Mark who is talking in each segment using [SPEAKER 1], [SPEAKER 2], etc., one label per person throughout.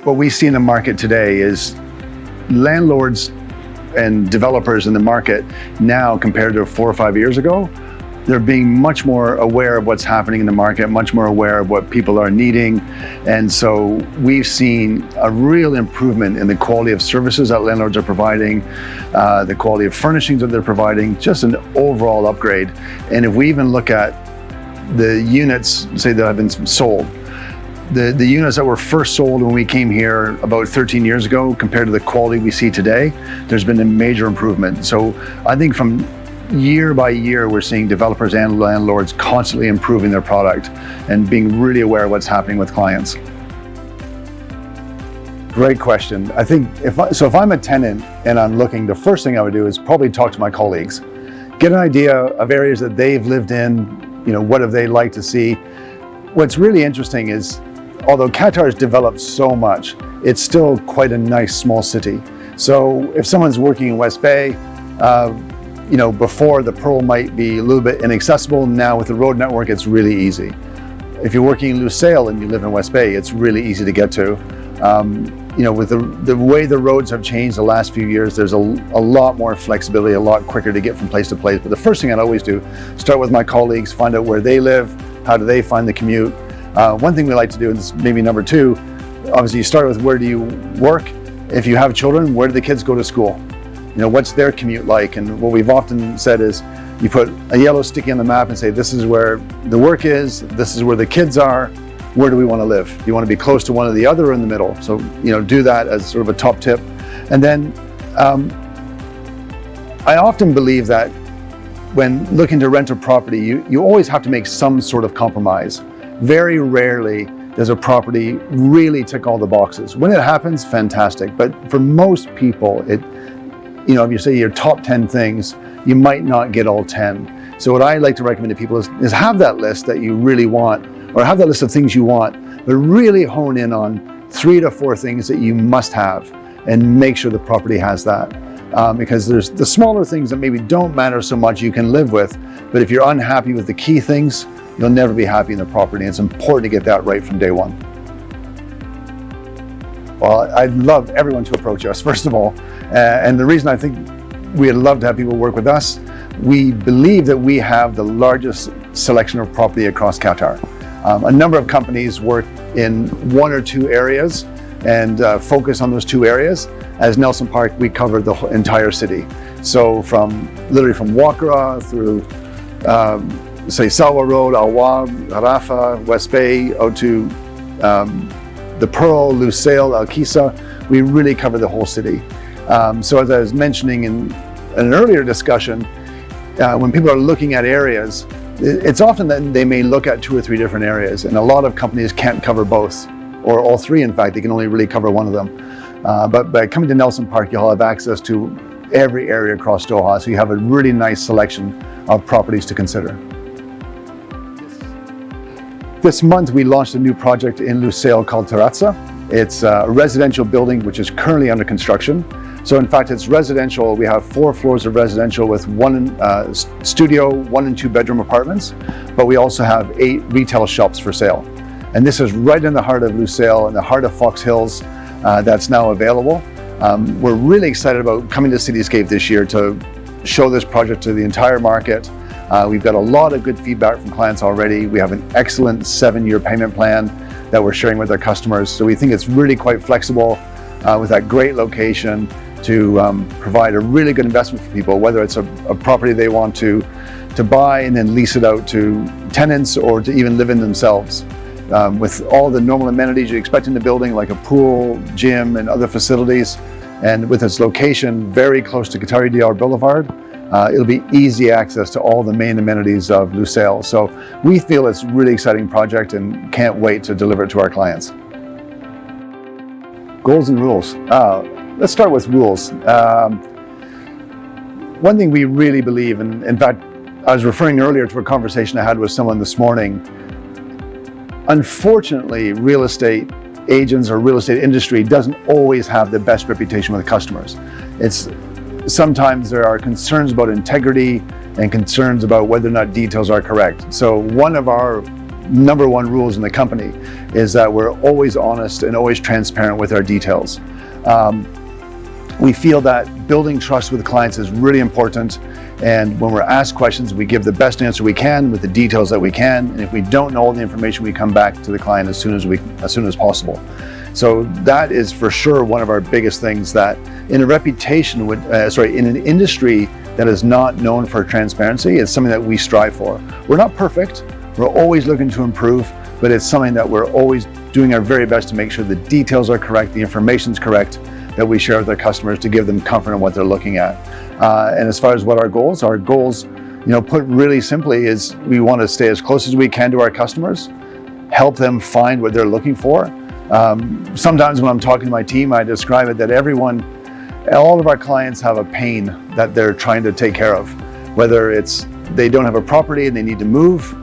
[SPEAKER 1] what we see in the market today is landlords and developers in the market now compared to 4 or 5 years ago. They're being much more aware of what's happening in the market, much more aware of what people are needing. And so we've seen a real improvement in the quality of services that landlords are providing, the quality of furnishings that they're providing, just an overall upgrade. And if we even look at the units, say, that have been sold, the units that were first sold when we came here about 13 years ago compared to the quality we see today, there's been a major improvement. So I think from year by year, we're seeing developers and landlords constantly improving their product and being really aware of what's happening with clients. Great question. I think if I'm a tenant and I'm looking, the first thing I would do is probably talk to my colleagues, get an idea of areas that they've lived in, what have they liked to see. What's really interesting is, although QATAR'S developed so much, it's still quite a nice small city. So if someone's working in West Bay, before the Pearl might be a little bit inaccessible, now with the road network, it's really easy. If you're working in Lucille and you live in West Bay, it's really easy to get to. With the way the roads have changed the last few years, there's a lot more flexibility, a lot quicker to get from place to place. But the first thing I'd always do, start with my colleagues, find out where they live, how do they find the commute. One thing we like to do, and this is maybe number 2, obviously you start with where do you work? If you have children, where do the kids go to school? What's their commute like? And what we've often said is, you put a yellow sticky on the map and say, this is where the work is, this is where the kids are, where do we want to live? Do you want to be close to one or the other or in the middle? So, do that as sort of a top tip. And then I often believe that when looking to rent a property, you always have to make some sort of compromise. Very rarely does a property really tick all the boxes. When it happens, fantastic. But for most people, if you say your top 10 things, you might not get all 10. So what I like to recommend to people is have that list that you really want, or have that list of things you want, but really hone in on 3 to 4 things that you must have and make sure the property has that. Because there's the smaller things that maybe don't matter so much you can live with, but if you're unhappy with the key things, you'll never be happy in the property. It's important to get that right from day one. Well, I'd love everyone to approach us, first of all. And the reason I think we'd love to have people work with us, we believe that we have the largest selection of property across QATAR. A number of companies work in 1 or 2 areas and focus on those 2 areas. As Nelson Park, we cover the entire city. So literally from Wakra through, say, Salwa Road, Al-Wab, Harafa, West Bay, out to the Pearl, Lucille, Al-Kisa, we really cover the whole city. So as I was mentioning in an earlier discussion, when people are looking at areas, it's often that they may look at 2 or 3 different areas, and a lot of companies can't cover both, or all 3 in fact, they can only really cover one of them. But by coming to Nelson Park, you'll have access to every area across Doha, so you have a really nice selection of properties to consider. This month we launched a new project in Lucille called QATAR'S. It's a residential building which is currently under construction. So in fact, it's residential. We have 4 floors of residential with 1 studio, 1 and 2 bedroom apartments, but we also have 8 retail shops for sale. And this is right in the heart of Lucille, in the heart of Fox Hills, that's now available. We're really excited about coming to Cityscape this year to show this project to the entire market. We've got a lot of good feedback from clients already. We have an excellent 7-year payment plan that we're sharing with our customers. So we think it's really quite flexible with that great location to provide a really good investment for people, whether it's a property they want to buy and then lease it out to tenants or to even live in themselves. With all the normal amenities you expect in the building, like a pool, gym, and other facilities, and with its location very close to Qatari DR Boulevard, it'll be easy access to all the main amenities of Lucille. So we feel it's a really exciting project and can't wait to deliver it to our clients. Goals and rules. Let's start with rules. One thing we really believe, and in fact, I was referring earlier to a conversation I had with someone this morning. Unfortunately, real estate agents or real estate industry doesn't always have the best reputation with customers. Sometimes there are concerns about integrity and concerns about whether or not details are correct. So one of our number one rules in the company is that we're always honest and always transparent with our details. We feel that building trust with clients is really important, and when we're asked questions, we give the best answer we can with the details that we can, and if we don't know all the information, we come back to the client as soon as possible. So that is for sure one of our biggest things, that in in an industry that is not known for transparency, it's something that we strive for. We're not perfect, we're always looking to improve, but it's something that we're always doing our very best to make sure the details are correct, the information's correct, that we share with our customers to give them comfort in what they're looking at. And as far as what our goals, put really simply, is we want to stay as close as we can to our customers, help them find what they're looking for. Sometimes when I'm talking to my team, I describe it that all of our clients have a pain that they're trying to take care of, whether it's they don't have a property and they need to move,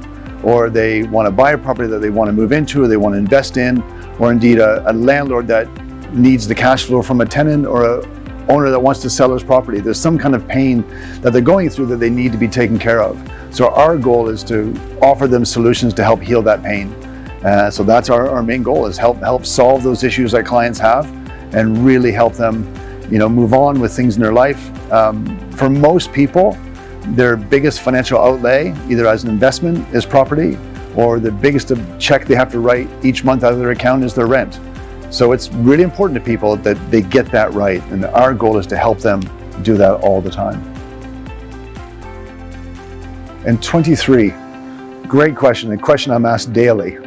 [SPEAKER 1] or they want to buy a property that they want to move into, or they want to invest in, or indeed a landlord that needs the cash flow from a tenant, or an owner that wants to sell his property. There's some kind of pain that they're going through that they need to be taken care of. So our goal is to offer them solutions to help heal that pain. So that's our main goal, is help solve those issues that clients have and really help them move on with things in their life. For most people, their biggest financial outlay, either as an investment, is property, or the biggest check they have to write each month out of their account is their rent. So it's really important to people that they get that right, and our goal is to help them do that all the time. And 23, great question, a question I'm asked daily.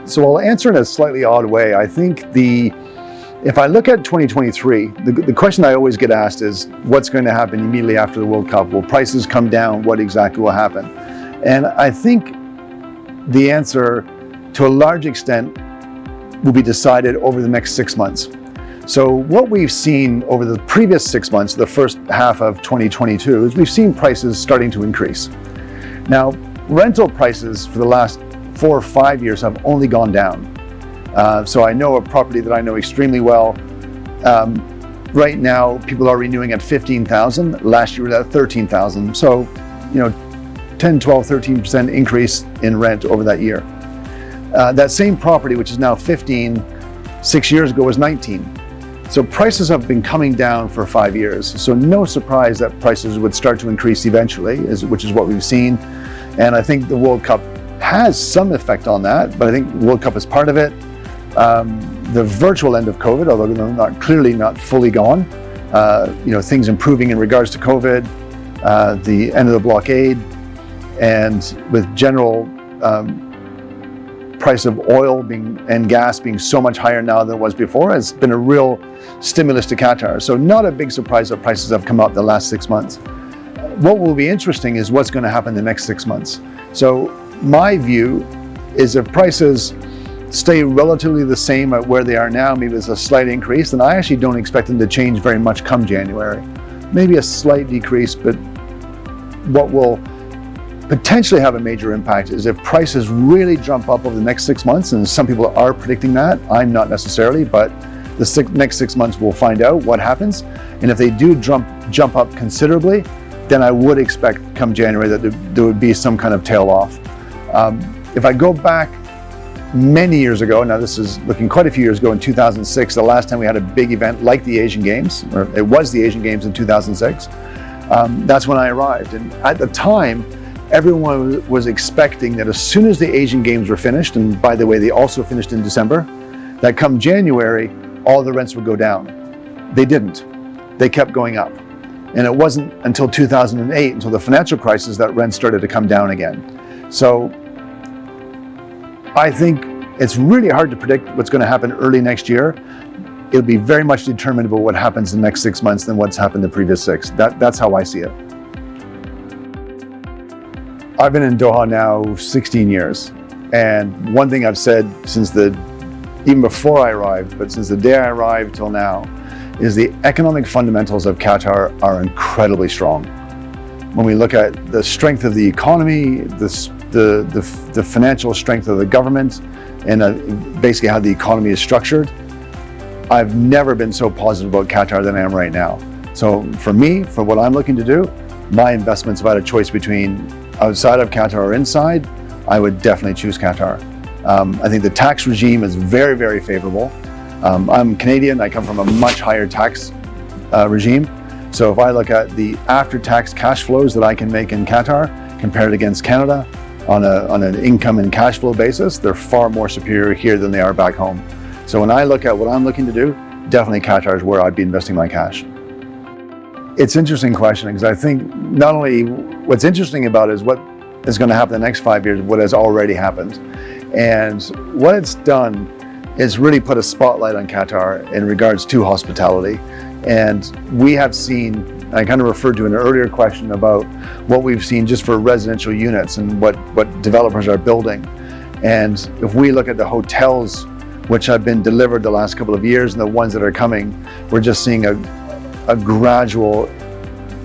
[SPEAKER 1] So I'll answer in a slightly odd way. I think if I look at 2023, the question I always get asked is, what's going to happen immediately after the World Cup? Will prices come down? What exactly will happen? And I think the answer, to a large extent, will be decided over the next 6 months. So what we've seen over the previous 6 months, the first half of 2022, is we've seen prices starting to increase. Now, rental prices for the last 4 or 5 years have only gone down. So I know a property that I know extremely well. Right now, people are renewing at $15,000. Last year, we were at $13,000. So, 10, 12, 13% increase in rent over that year. That same property, which is now 15, 6 years ago was 19. So prices have been coming down for 5 years. So no surprise that prices would start to increase eventually, which is what we've seen. And I think the World Cup has some effect on that, but I think the World Cup is part of it. The virtual end of COVID, although not fully gone, things improving in regards to COVID, the end of the blockade, and with general price of oil and gas being so much higher now than it was before, has been a real stimulus to Qatar. So not a big surprise that prices have come up the last 6 months. What will be interesting is what's going to happen the next 6 months. So my view is if prices stay relatively the same at where they are now, maybe there's a slight increase, then I actually don't expect them to change very much come January. Maybe a slight decrease, but what will potentially have a major impact is if prices really jump up over the next 6 months, and some people are predicting that. I'm not necessarily, but the next 6 months we'll find out what happens. And if they do jump up considerably, then I would expect come January that there would be some kind of tail off. If I go back many years ago, now this is looking quite a few years ago, in 2006, the last time we had a big event like the Asian Games, or it was the Asian Games in 2006, that's when I arrived. And at the time, everyone was expecting that as soon as the Asian Games were finished, and by the way, they also finished in December, that come January, all the rents would go down. They didn't. They kept going up. And it wasn't until 2008, until the financial crisis, that rents started to come down again. So I think it's really hard to predict what's going to happen early next year. It'll be very much determined by what happens in the next 6 months than what's happened the previous 6. That's how I see it. I've been in Doha now 16 years. And one thing I've said even before I arrived, but since the day I arrived till now, is the economic fundamentals of Qatar are incredibly strong. When we look at the strength of the economy, the financial strength of the government, and basically how the economy is structured, I've never been so positive about Qatar than I am right now. So for me, for what I'm looking to do, my investment's about a choice between outside of Qatar or inside, I would definitely choose Qatar. I think the tax regime is very, very favorable. I'm Canadian, I come from a much higher tax regime. So if I look at the after-tax cash flows that I can make in Qatar compared against Canada on an income and cash flow basis, they're far more superior here than they are back home. So when I look at what I'm looking to do, definitely Qatar is where I'd be investing my cash. It's an interesting question because I think not only what's interesting about it is what is going to happen in the next 5 years, what has already happened. And what it's done is really put a spotlight on Qatar in regards to hospitality. And we have seen, I kind of referred to in an earlier question about what we've seen just for residential units and what developers are building. And if we look at the hotels which have been delivered the last couple of years and the ones that are coming, we're just seeing a gradual,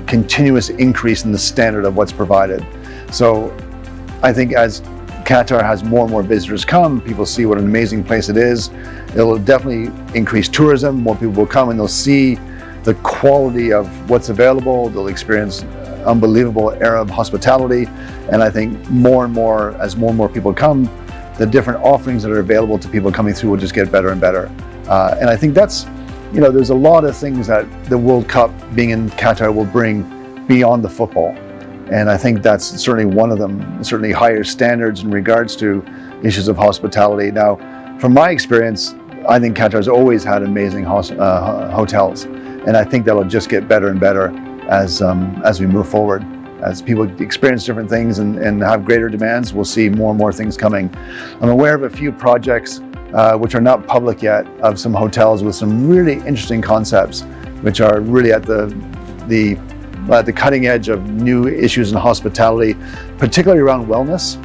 [SPEAKER 1] continuous increase in the standard of what's provided. So I think as Qatar has more and more visitors come, people see what an amazing place it is. It'll definitely increase tourism. More people will come and they'll see the quality of what's available. They'll experience unbelievable Arab hospitality. And I think more and more, as more and more people come, the different offerings that are available to people coming through will just get better and better. And I think that's, there's a lot of things that the World Cup being in Qatar will bring beyond the football. And I think that's certainly one of them, certainly higher standards in regards to issues of hospitality. Now, from my experience, I think Qatar's always had amazing hotels. And I think that'll just get better and better as we move forward. As people experience different things and have greater demands, we'll see more and more things coming. I'm aware of a few projects which are not public yet, of some hotels with some really interesting concepts, which are really at the cutting edge of new issues in hospitality, particularly around wellness.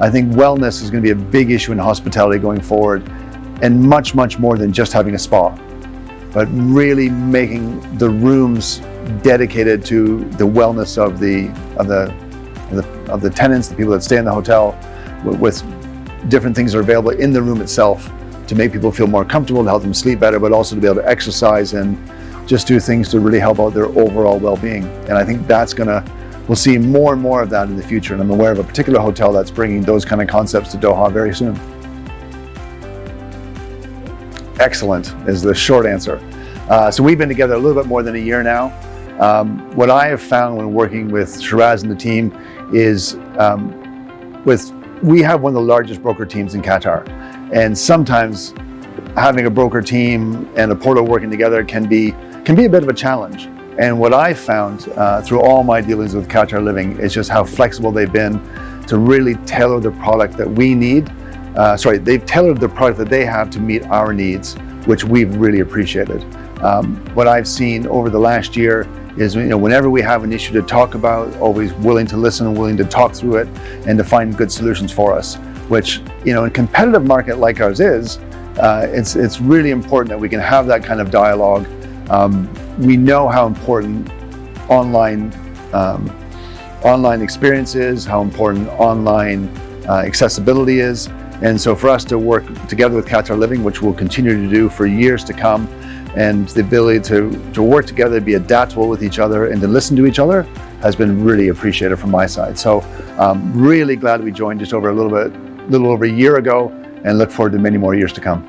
[SPEAKER 1] I think wellness is going to be a big issue in hospitality going forward, and much, much more than just having a spa, but really making the rooms dedicated to the wellness of the tenants, the people that stay in the hotel, with different things that are available in the room itself to make people feel more comfortable, to help them sleep better, but also to be able to exercise and just do things to really help out their overall well-being. And I think we'll see more and more of that in the future. And I'm aware of a particular hotel that's bringing those kind of concepts to Doha very soon. Excellent is the short answer. So we've been together a little bit more than a year now. What I have found when working with Shiraz and the team is we have one of the largest broker teams in Qatar. And sometimes having a broker team and a portal working together can be a bit of a challenge. And what I found through all my dealings with Qatar Living is just how flexible they've been to really tailor the product that we need. They've tailored the product that they have to meet our needs, which we've really appreciated. What I've seen over the last year is, whenever we have an issue to talk about, always willing to listen, willing to talk through it, and to find good solutions for us, which, in a competitive market like ours is, it's really important that we can have that kind of dialogue. We know how important online experience is, how important online accessibility is. And so for us to work together with Qatar Living, which we'll continue to do for years to come, and the ability to work together, be adaptable with each other, and to listen to each other has been really appreciated from my side. So really glad we joined just over a little over a year ago, and look forward to many more years to come.